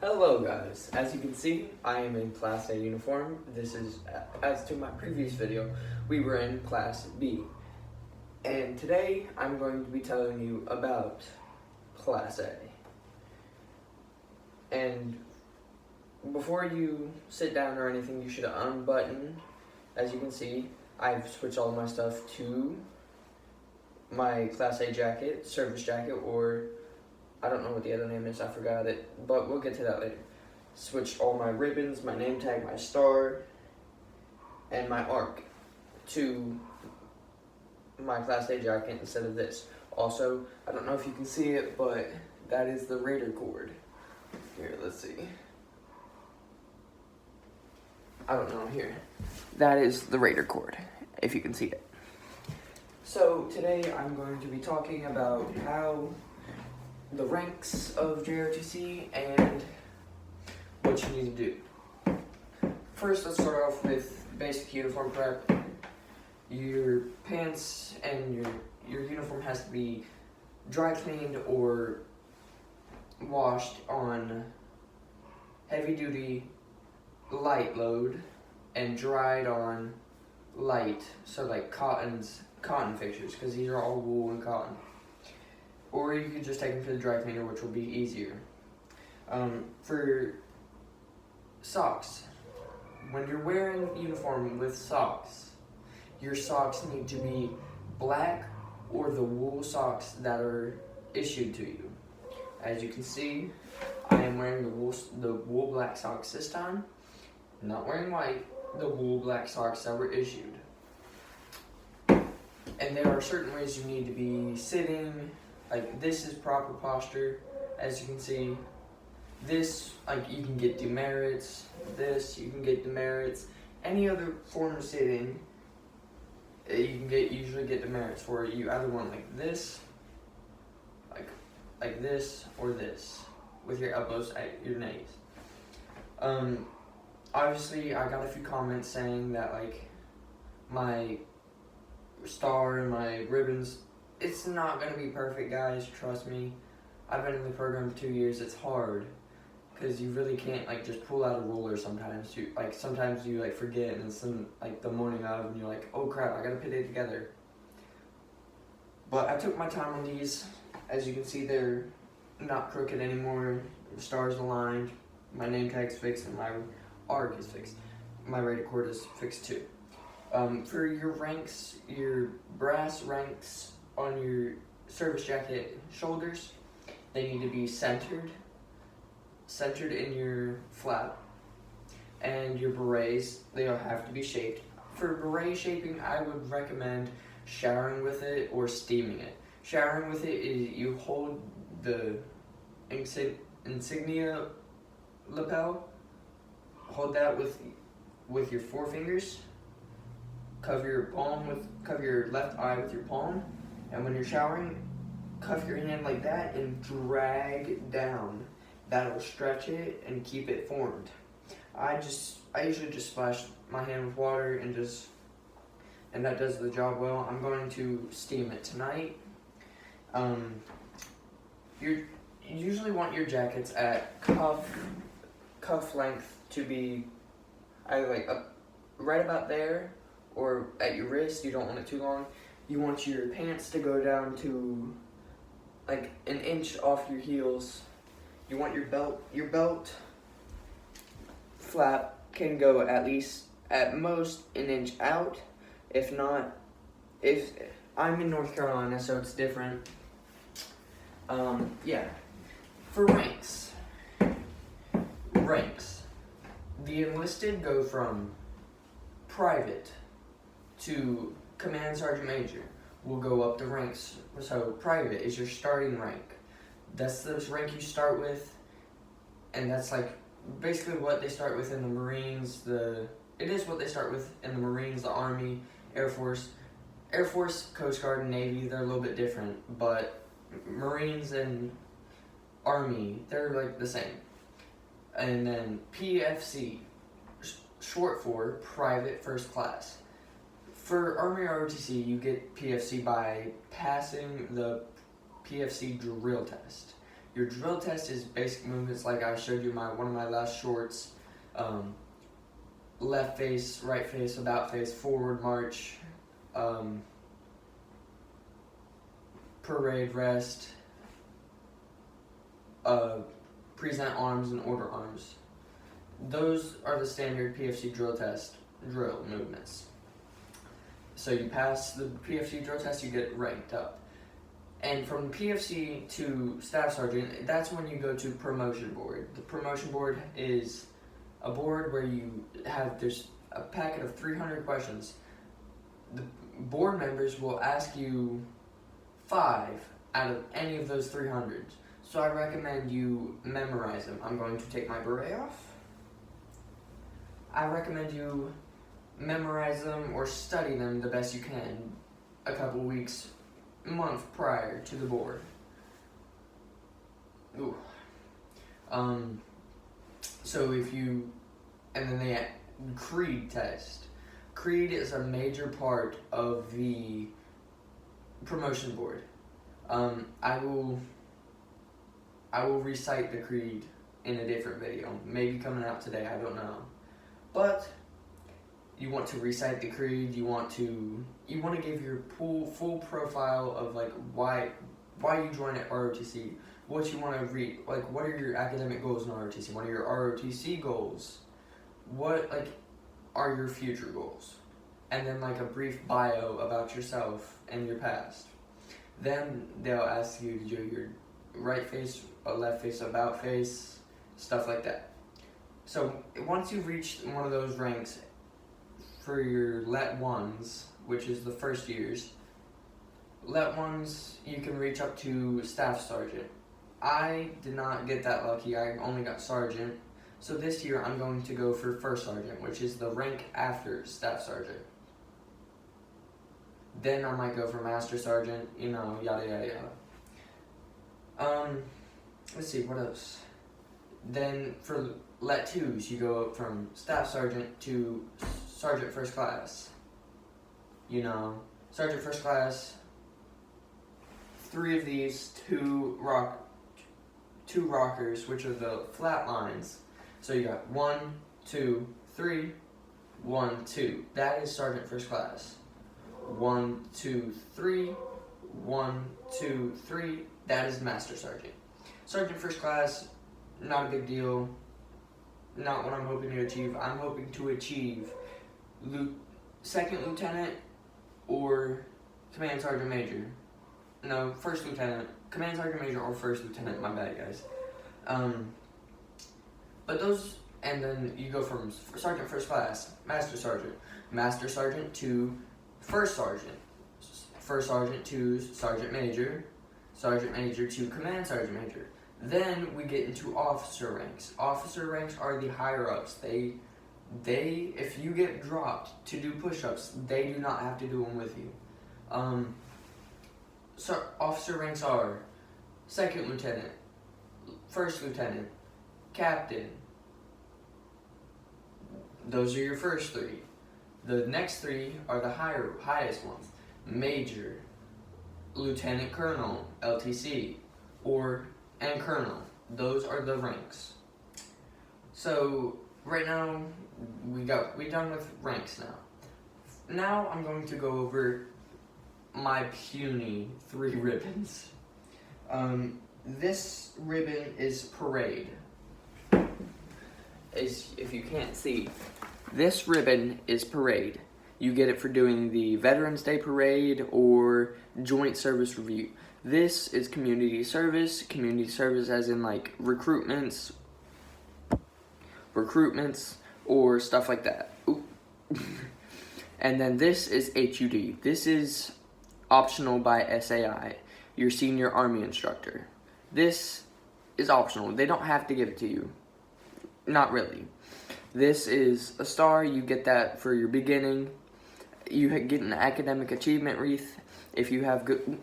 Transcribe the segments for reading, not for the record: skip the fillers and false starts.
Hello guys, as you can see, I am in Class A uniform. This is, as to my previous video, we were in Class B. And today, I'm going to be telling you about Class A. And before you sit down or anything, you should unbutton. As you can see, I've switched all my stuff to my Class A jacket, service jacket, or I don't know what the other name is, I forgot it, but we'll get to that later. Switched all my ribbons, my name tag, my star, and my arc to my Class A jacket instead of this. Also, I don't know if you can see it, but that is the Raider cord. Here, let's see. I don't know, here. That is the Raider cord, if you can see it. So, today I'm going to be talking about how the ranks of JROTC and what you need to do. First, let's start off with basic uniform prep. Your pants and your uniform has to be dry cleaned or washed on heavy duty light load and dried on light, so like cotton fixtures, because these are all wool and cotton. Or you could just take them to the dry cleaner, which will be easier. For socks, when you're wearing uniform with socks, your socks need to be black or the wool socks that are issued to you. As you can see, I am wearing the wool black socks this time. I'm not wearing white, the wool black socks that were issued. And there are certain ways you need to be sitting. Like, this is proper posture, as you can see. This, like, you can get demerits. This, you can get demerits. Any other form of sitting, you can usually get demerits for. You either want like this, like this, or this, with your elbows at your knees. Obviously, I got a few comments saying that, like, my star and my ribbons, it's not going to be perfect, guys, trust me. I've been in the program 2 years. It's hard because you really can't, like, just pull out a ruler sometimes. Sometimes you like forget, and it's like the morning of, and you're like, oh crap, I got to put it together. But I took my time on these. As you can see, they're not crooked anymore. The stars aligned, my name tag's fixed, and my arc is fixed. My Raider cord is fixed too. For your ranks, your brass ranks on your service jacket shoulders, they need to be centered in your flap. And your berets, they have to be shaped. For beret shaping, I would recommend showering with it or steaming it. Showering with it is you hold the insignia lapel, hold that with your forefingers. Cover your left eye with your palm, and when you're showering, cuff your hand like that and drag down. That'll stretch it and keep it formed. I usually just splash my hand with water and that does the job well. I'm going to steam it tonight. You usually want your jackets at cuff length to be either like up right about there, or at your wrist. You don't want it too long. You want your pants to go down to like an inch off your heels. You want your belt flap can go at most an inch out. If not, if I'm in North Carolina, so it's different. Yeah. For ranks, the enlisted go from private to command sergeant major. We'll go up the ranks. So private is your starting rank. That's the rank you start with, and that's like basically what they start with in the Marines. It is what they start with in the Marines, the Army, Air Force, Coast Guard, and Navy. They're a little bit different, but Marines and Army, they're like the same. And then PFC, short for Private First Class. For Army ROTC, you get PFC by passing the PFC drill test. Your drill test is basic movements like I showed you one of my last shorts. Left face, right face, about face, forward march, parade rest, present arms and order arms. Those are the standard PFC drill test drill movements. So you pass the PFC drill test, you get ranked up. And from PFC to staff sergeant, that's when you go to promotion board. The promotion board is a board where there's a packet of 300 questions. The board members will ask you 5 out of any of those 300. So I recommend you memorize them. I'm going to take my beret off. I recommend you memorize them or study them the best you can a couple weeks, month prior to the board. Ooh. So and then they creed test. Creed is a major part of the promotion board. I will recite the creed in a different video, maybe coming out today, I don't know. But you want to recite the creed, you want to give your full profile of like why you joined at ROTC, what you want to read, like what are your academic goals in ROTC, what are your ROTC goals, what like are your future goals, and then like a brief bio about yourself and your past. Then they'll ask you to do your right face, a left face, about face, stuff like that. So once you've reached one of those ranks for your Let 1s, which is the first years, Let 1s you can reach up to staff sergeant. I did not get that lucky, I only got sergeant. So this year I'm going to go for first sergeant, which is the rank after staff sergeant. Then I might go for master sergeant, yada yada yada. Let's see, what else? Then for Let 2s, you go up from staff sergeant to sergeant first class. Sergeant first class, 3 of these, 2 rockers, which are the flat lines. So you got 1, 2, 3, 1, 2. That is sergeant first class. 1, 2, 3, 1, 2, 3. That is master sergeant. Sergeant first class, not a big deal. Not what I'm hoping to achieve. I'm hoping to achieve second lieutenant or command sergeant major. No, first lieutenant. Command sergeant major or first lieutenant. My bad, guys. But those, and then you go from sergeant first class, master sergeant to first sergeant to sergeant major to command sergeant major. Then we get into officer ranks. Officer ranks are the higher ups. They if you get dropped to do push-ups, they do not have to do them with you. So officer ranks are second lieutenant, first lieutenant, captain. Those are your first 3. The next 3 are the highest ones. Major, lieutenant colonel, LTC, and colonel. Those are the ranks. So right now we're done with ranks now. Now I'm going to go over my puny 3 ribbons. This ribbon is parade. If you can't see, this ribbon is parade. You get it for doing the Veterans Day Parade or Joint Service Review. This is community service as in like recruitments or stuff like that. And then this is HUD. This is optional by SAI, your senior Army instructor. This is optional. They don't have to give it to you. Not really. This is a star. You get that for your beginning. You get an academic achievement wreath if you have good...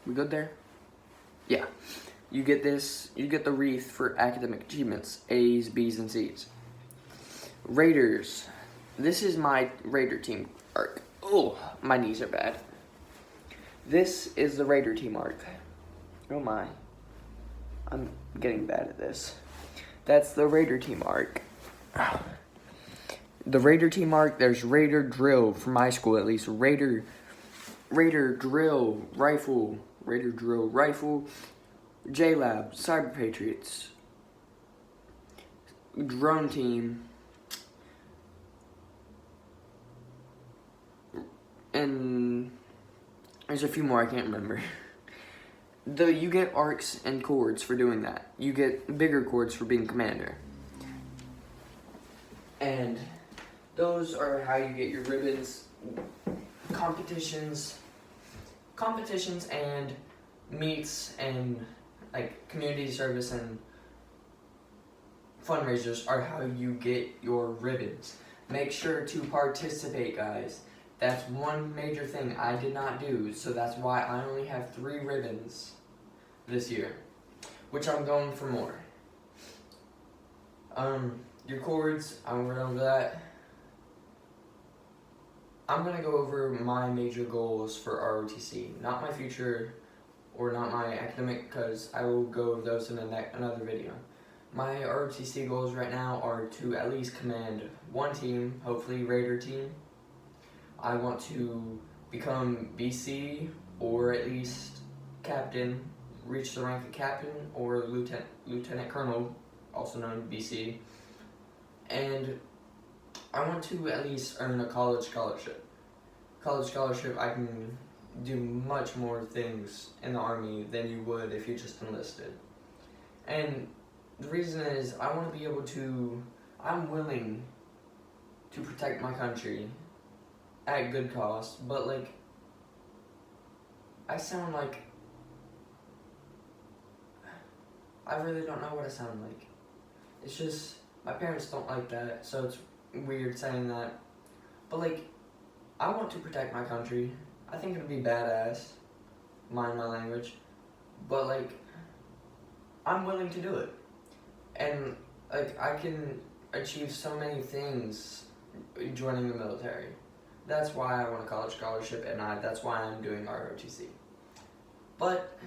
We good there? Yeah. You get this, you get the wreath for academic achievements, A's, B's, and C's. Raiders. This is my Raider team arc. Oh, my knees are bad. This is the Raider team arc. Oh my. I'm getting bad at this. That's the Raider team arc. The Raider team arc, there's Raider drill from my school at least. Raider drill rifle. Raider drill rifle. J-Lab, Cyber Patriots. Drone team. And there's a few more I can't remember. You get arcs and cords for doing that. You get bigger cords for being commander. And those are how you get your ribbons, competitions and meets and like community service and fundraisers are how you get your ribbons. Make sure to participate, guys. That's one major thing I did not do, so that's why I only have 3 ribbons this year, which I'm going for more. Your cords, I'm going over that. I'm going to go over my major goals for ROTC, not my future or not my academic, because I will go over those in another video. My ROTC goals right now are to at least command 1 team, hopefully Raider team. I want to become BC or at least captain, reach the rank of captain or lieutenant colonel, also known as BC. And I want to at least earn a college scholarship. College scholarship, I can do much more things in the Army than you would if you just enlisted. And the reason is I want to be able to, I'm willing to protect my country at good cost, but like, I sound like, I really don't know what I sound like. It's just, my parents don't like that, so it's weird saying that. But like, I want to protect my country. I think it'd be badass, mind my language, but like, I'm willing to do it. And like, I can achieve so many things joining the military. That's why I want a college scholarship, and that's why I'm doing ROTC. But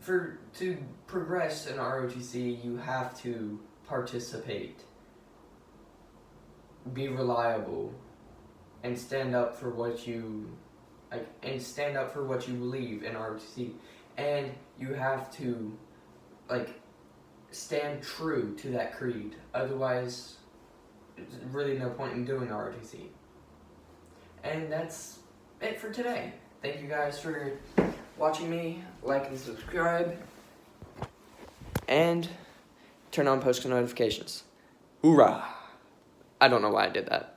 to progress in ROTC, you have to participate, be reliable, and stand up for what you believe in ROTC. And you have to stand true to that creed. Otherwise, there's really no point in doing ROTC. And that's it for today. Thank you guys for watching me. Like and subscribe. And turn on post notifications. Hoorah! I don't know why I did that.